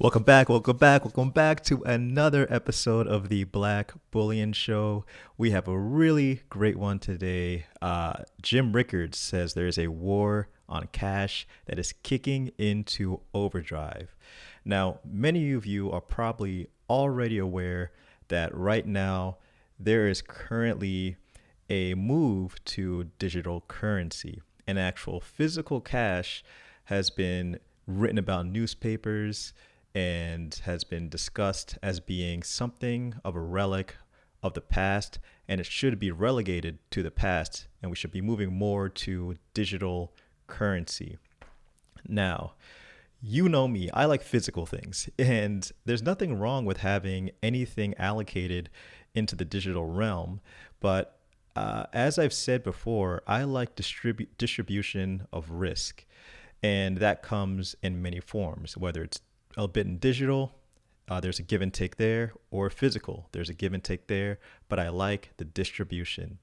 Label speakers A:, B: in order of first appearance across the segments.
A: Welcome back, welcome back, welcome back to another episode of the Black Bullion Show. We have a really great one today. Jim Rickards says there is a war on cash that is kicking into overdrive. Now, many of you are probably already aware that right now there is currently a move to digital currency. An actual physical cash has been written about in newspapers and has been discussed as being something of a relic of the past, and it should be relegated to the past, and we should be moving more to digital currency. Now, you know me, I like physical things, and there's nothing wrong with having anything allocated into the digital realm, but as I've said before, I like distribution of risk, and that comes in many forms, whether it's a bit in digital, there's a give and take there, or physical, there's a give and take there, but I like the distribution.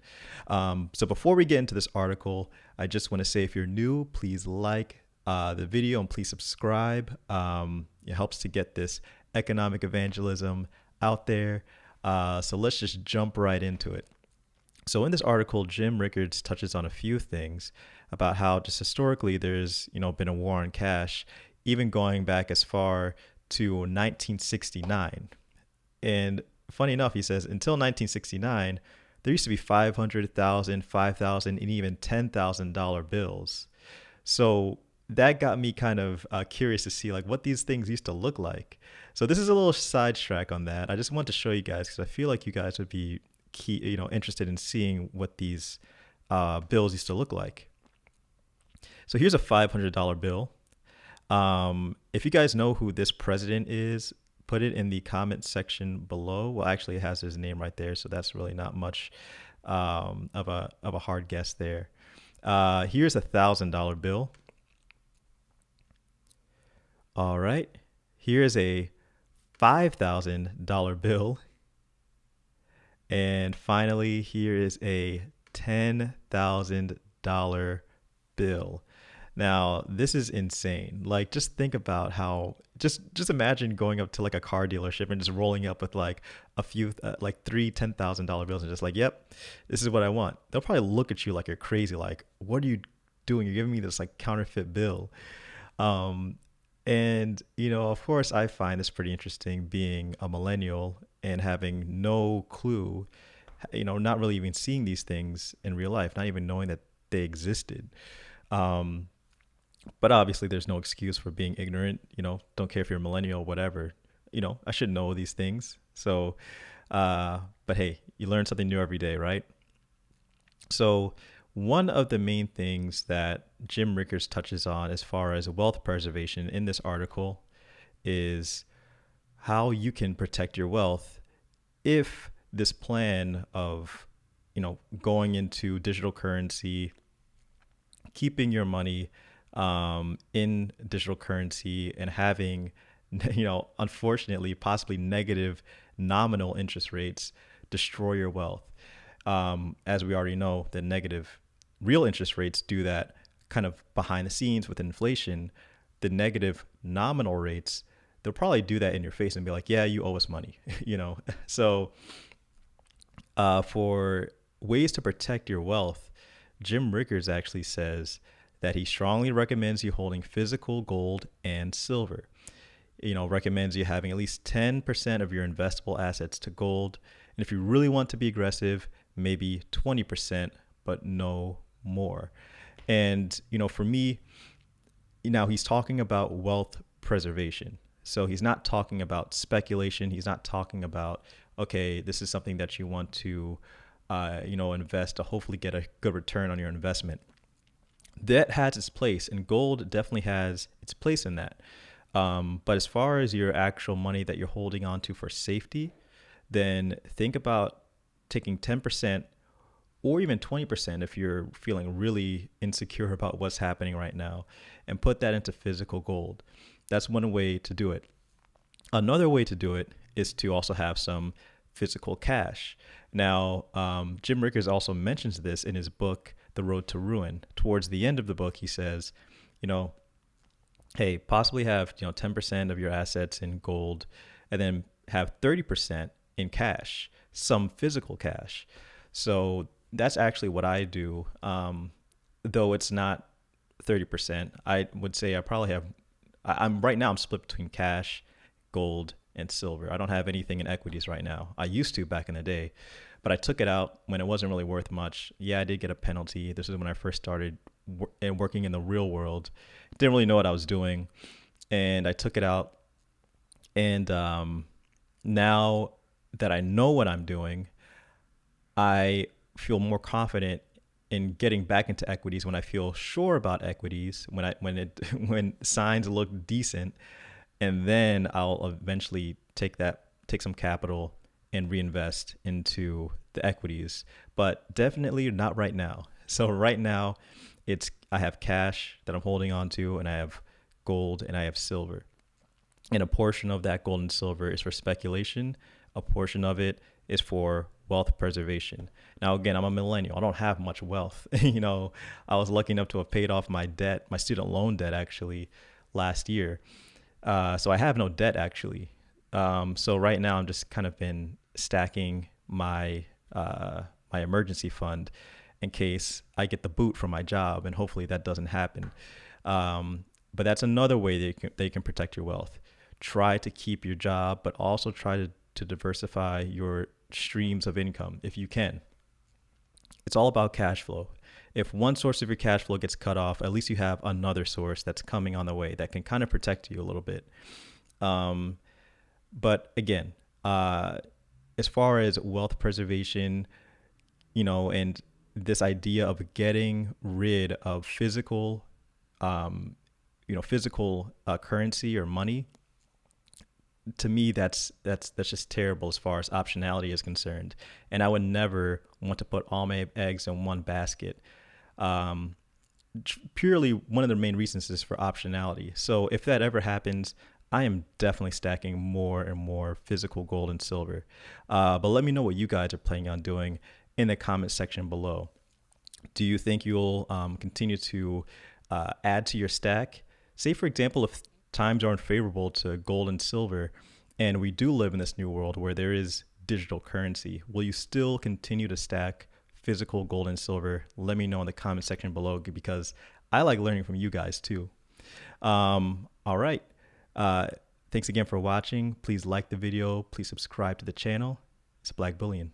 A: So before we get into this article, I just want to say if you're new, please like the video and please subscribe. It helps to get this economic evangelism out there. So let's just jump right into it. So in this article, Jim Rickards touches on a few things about how just historically there's been a war on cash, even going back as far to 1969. And funny enough, he says until 1969, there used to be 500,000, 5,000, and even $10,000 bills. So that got me kind of curious to see like what these things used to look like. So this is a little sidetrack on that. I just want to show you guys because I feel like you guys would be interested in seeing what these bills used to look like. So here's a $500 bill. If you guys know who this president is, put it in the comment section below. Well, actually, it has his name right there, so that's really not much of a hard guess there. Here's a $1,000 bill. All right, here's a $5,000 bill, and finally, here is a $10,000 bill. Now, this is insane. Like, just think about how, just imagine going up to like a car dealership and just rolling up with like a few, like three $10,000 bills and just like, yep, this is what I want. They'll probably look at you like you're crazy. Like, what are you doing? You're giving me this like counterfeit bill. And, of course, I find this pretty interesting being a millennial and having no clue, not really even seeing these things in real life, not even knowing that they existed. But obviously, there's no excuse for being ignorant. Don't care if you're a millennial, whatever. I should know these things. So, but hey, you learn something new every day, right? So, one of the main things that Jim Rickards touches on as far as wealth preservation in this article is how you can protect your wealth if this plan of, going into digital currency, keeping your money in digital currency and having, unfortunately, possibly negative nominal interest rates destroy your wealth. As we already know, the negative real interest rates do that kind of behind the scenes with inflation. The negative nominal rates, they'll probably do that in your face and be like, yeah, you owe us money, So for ways to protect your wealth, Jim Rickards actually says that he strongly recommends you holding physical gold and silver. Recommends you having at least 10% of your investable assets to gold. And if you really want to be aggressive, maybe 20%, but no more. And, for me, now he's talking about wealth preservation. So he's not talking about speculation. He's not talking about, okay, this is something that you want to, invest to hopefully get a good return on your investment. That has its place, and gold definitely has its place in that. But as far as your actual money that you're holding on to for safety, then think about taking 10% or even 20% if you're feeling really insecure about what's happening right now, and put that into physical gold. That's one way to do it. Another way to do it is to also have some physical cash. Now, Jim Rickards also mentions this in his book, The Road to Ruin. Towards the end of the book, he says, hey, possibly have 10% of your assets in gold, and then have 30% in cash, some physical cash. So that's actually what I do. Though it's not 30%, I would say I probably have. I'm right now. I'm split between cash, gold, and silver. I don't have anything in equities right now. I used to back in the day, but I took it out when it wasn't really worth much. Yeah, I did get a penalty. This is when I first started working in the real world. Didn't really know what I was doing, and I took it out. And now that I know what I'm doing, I feel more confident in getting back into equities when I feel sure about equities, when signs look decent, and then I'll eventually take some capital and reinvest into the equities, but definitely not right now. So right now, it's I have cash that I'm holding on to, and I have gold and I have silver. And a portion of that gold and silver is for speculation. A portion of it is for wealth preservation. Now, again, I'm a millennial. I don't have much wealth. I was lucky enough to have paid off my debt, my student loan debt, actually, last year. So I have no debt, actually. So right now, I'm just kind of been stacking my emergency fund in case I get the boot from my job, and hopefully that doesn't happen. But that's another way they can protect your wealth. Try to keep your job, but also try to diversify your streams of income if you can. It's all about cash flow. If one source of your cash flow gets cut off, at least you have another source that's coming on the way that can kind of protect you a little bit. Um, but again, as far as wealth preservation, and this idea of getting rid of physical currency or money, to me that's just terrible as far as optionality is concerned, and I would never want to put all my eggs in one basket. um, Purely one of the main reasons is for optionality. So if that ever happens, I am definitely stacking more and more physical gold and silver. But let me know what you guys are planning on doing in the comment section below. Do you think you'll continue to add to your stack? Say, for example, if times are unfavorable to gold and silver, and we do live in this new world where there is digital currency, will you still continue to stack physical gold and silver? Let me know in the comment section below, because I like learning from you guys too. All right. Uh, Thanks again for watching. Please like the video. Please subscribe to the channel. It's Black Bullion.